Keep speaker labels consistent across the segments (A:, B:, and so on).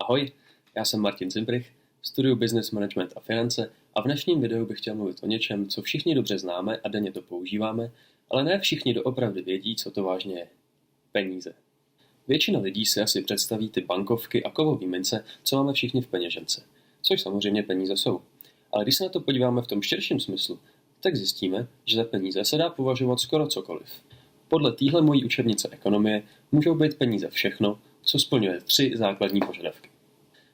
A: Ahoj, já jsem Martin Zimbrich, studuju Business Management a finance a v dnešním videu bych chtěl mluvit o něčem, co všichni dobře známe a denně to používáme, ale ne všichni doopravdy vědí, co to vážně je. Peníze. Většina lidí si asi představí ty bankovky a kovové mince, co máme všichni v peněžence, což samozřejmě peníze jsou. Ale když se na to podíváme v tom širším smyslu, tak zjistíme, že za peníze se dá považovat skoro cokoliv. Podle téhle mojí učebnice ekonomie můžou být peníze všechno, co splňuje 3 základní požadavky.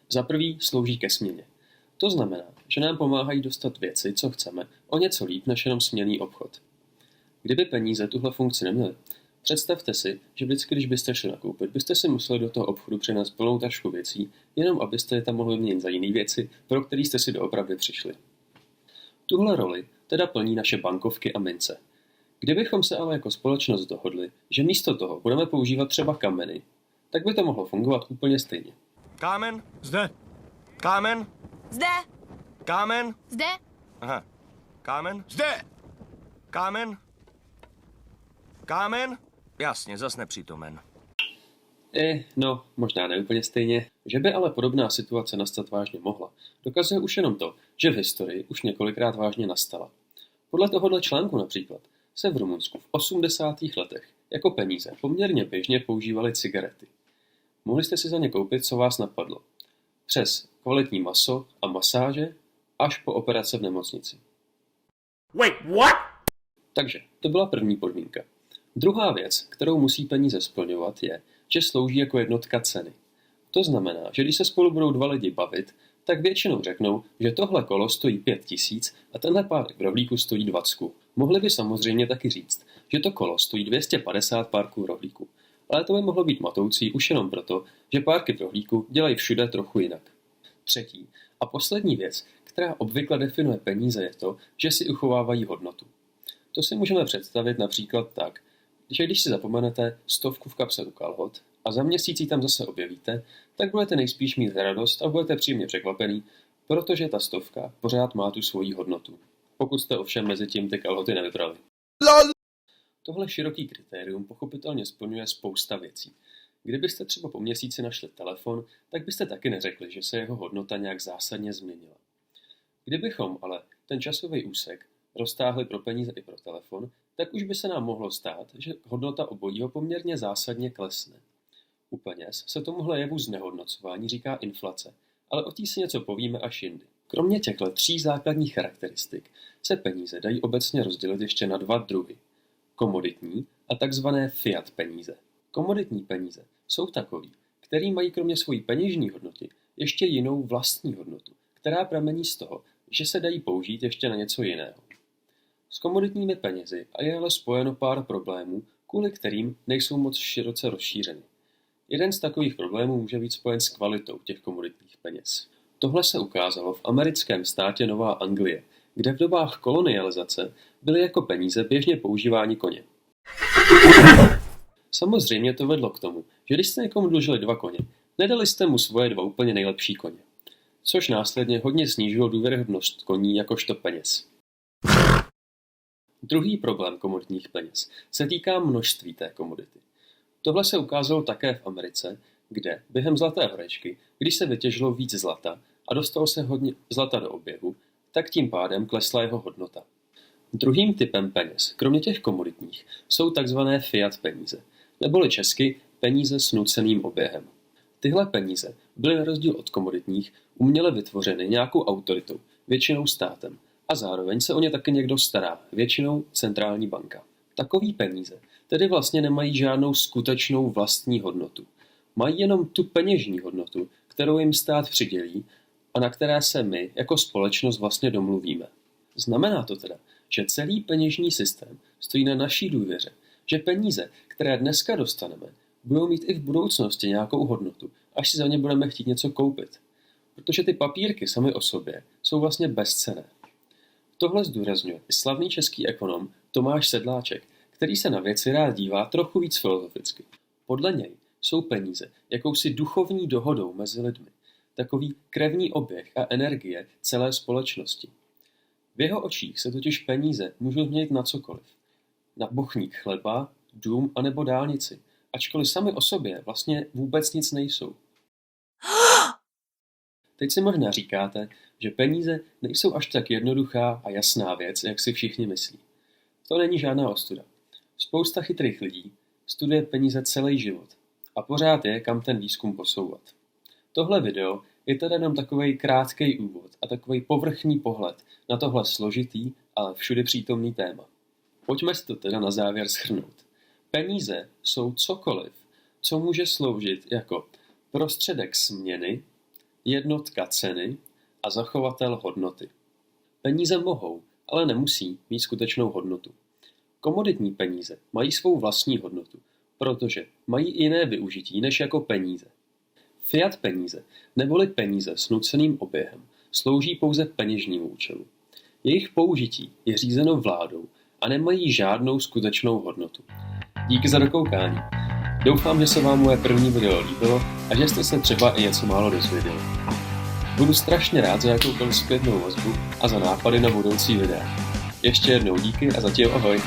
A: Za prvý slouží ke směně. To znamená, že nám pomáhají dostat věci, co chceme, o něco líp než jenom směnný obchod. Kdyby peníze tuhle funkci neměly, představte si, že vždycky, když byste šli nakoupit, byste si museli do toho obchodu přinést plnou tašku věcí, jenom abyste je tam mohli měnit za jiné věci, pro které jste si doopravdy přišli. Tuhle roli teda plní naše bankovky a mince. Kdybychom se ale jako společnost dohodli, že místo toho budeme používat třeba kameny, tak by to mohlo fungovat úplně stejně.
B: Kámen? Zde. Kámen?
C: Zde.
B: Kámen?
C: Zde.
B: Aha. Kámen? Zde. Kámen? Kámen? Jasně, zas nepřítomen.
A: No, možná ne úplně stejně. Že by ale podobná situace nastat vážně mohla, dokazuje už jenom to, že v historii už několikrát vážně nastala. Podle tohohle článku například se v Rumunsku v 80. letech jako peníze poměrně běžně používaly cigarety. Mohli jste si za ně koupit, co vás napadlo. Přes kvalitní maso a masáže až po operace v nemocnici.
B: Wait, what?
A: Takže to byla první podmínka. Druhá věc, kterou musí peníze splňovat, je, že slouží jako jednotka ceny. To znamená, že když se spolu budou dva lidi bavit, tak většinou řeknou, že tohle kolo stojí 5 000 a tenhle párek v rohlíku stojí 20. Mohli by samozřejmě taky říct, že to kolo stojí 250 párků rohlíku. Ale to by mohlo být matoucí už jenom proto, že párky v rohlíku dělají všude trochu jinak. Třetí a poslední věc, která obvykle definuje peníze, je to, že si uchovávají hodnotu. To si můžeme představit například tak, že když si zapomenete 100 v kapse u kalhot a za měsíc ji tam zase objevíte, tak budete nejspíš mít radost a budete příjemně překvapený, protože ta 100 pořád má tu svoji hodnotu. Pokud jste ovšem mezi tím ty kalhoty nevybrali. Tohle široký kritérium pochopitelně splňuje spousta věcí. Kdybyste třeba po měsíci našli telefon, tak byste taky neřekli, že se jeho hodnota nějak zásadně změnila. Kdybychom ale ten časový úsek roztáhli pro peníze i pro telefon, tak už by se nám mohlo stát, že hodnota obojího poměrně zásadně klesne. U peněz se tomuhle jevu znehodnocování říká inflace, ale o té si něco povíme až jindy. Kromě těchto 3 základních charakteristik se peníze dají obecně rozdělit ještě na 2 druhy. Komoditní a takzvané fiat peníze. Komoditní peníze jsou takový, který mají kromě svojí peněžní hodnoty ještě jinou vlastní hodnotu, která pramení z toho, že se dají použít ještě na něco jiného. S komoditními penězi a je ale spojeno pár problémů, kvůli kterým nejsou moc široce rozšířeny. Jeden z takových problémů může být spojen s kvalitou těch komoditních peněz. Tohle se ukázalo v americkém státě Nová Anglie, kde v dobách kolonializace byly jako peníze běžně používáni koně. Samozřejmě to vedlo k tomu, že když jste někomu dlužili 2 koně, nedali jste mu svoje 2 úplně nejlepší koně, což následně hodně snížilo důvěryhodnost koní jakožto peněz. Druhý problém komoditních peněz se týká množství té komodity. Tohle se ukázalo také v Americe, kde během zlaté horečky, když se vytěžilo víc zlata a dostalo se hodně zlata do oběhu, tak tím pádem klesla jeho hodnota. Druhým typem peněz, kromě těch komoditních, jsou takzvané fiat peníze, neboli česky peníze s nuceným oběhem. Tyhle peníze byly na rozdíl od komoditních uměle vytvořeny nějakou autoritou, většinou státem, a zároveň se o ně taky někdo stará, většinou centrální banka. Takový peníze tedy vlastně nemají žádnou skutečnou vlastní hodnotu. Mají jenom tu peněžní hodnotu, kterou jim stát přidělí a na které se my jako společnost vlastně domluvíme. Znamená to teda, že celý peněžní systém stojí na naší důvěře, že peníze, které dneska dostaneme, budou mít i v budoucnosti nějakou hodnotu, až si za ně budeme chtít něco koupit. Protože ty papírky samy o sobě jsou vlastně bezcenné. Tohle zdůrazňuje i slavný český ekonom Tomáš Sedláček, který se na věci rád dívá trochu víc filozoficky. Podle něj jsou peníze jakousi duchovní dohodou mezi lidmi, takový krevní oběh a energie celé společnosti. V jeho očích se totiž peníze můžou změnit na cokoliv. Na bochník chleba, dům anebo dálnici, ačkoliv sami o sobě vlastně vůbec nic nejsou. Teď si možná říkáte, že peníze nejsou až tak jednoduchá a jasná věc, jak si všichni myslí. To není žádná ostuda. Spousta chytrých lidí studuje peníze celý život a pořád je, kam ten výzkum posouvat. Tohle video je teda jenom takovej krátkej úvod a takovej povrchní pohled na tohle složitý, ale všude přítomný téma. Pojďme si to teda na závěr shrnout. Peníze jsou cokoliv, co může sloužit jako prostředek směny, jednotka ceny a zachovatel hodnoty. Peníze mohou, ale nemusí mít skutečnou hodnotu. Komoditní peníze mají svou vlastní hodnotu, protože mají jiné využití než jako peníze. Fiat peníze, neboli peníze s nuceným oběhem, slouží pouze peněžnímu účelu. Jejich použití je řízeno vládou a nemají žádnou skutečnou hodnotu. Díky za dokoukání. Doufám, že se vám moje první video líbilo a že jste se třeba i něco málo dozvěděli. Budu strašně rád za jakoukoliv zpětnou vazbu a za nápady na budoucí videa. Ještě jednou díky a zatím ahoj.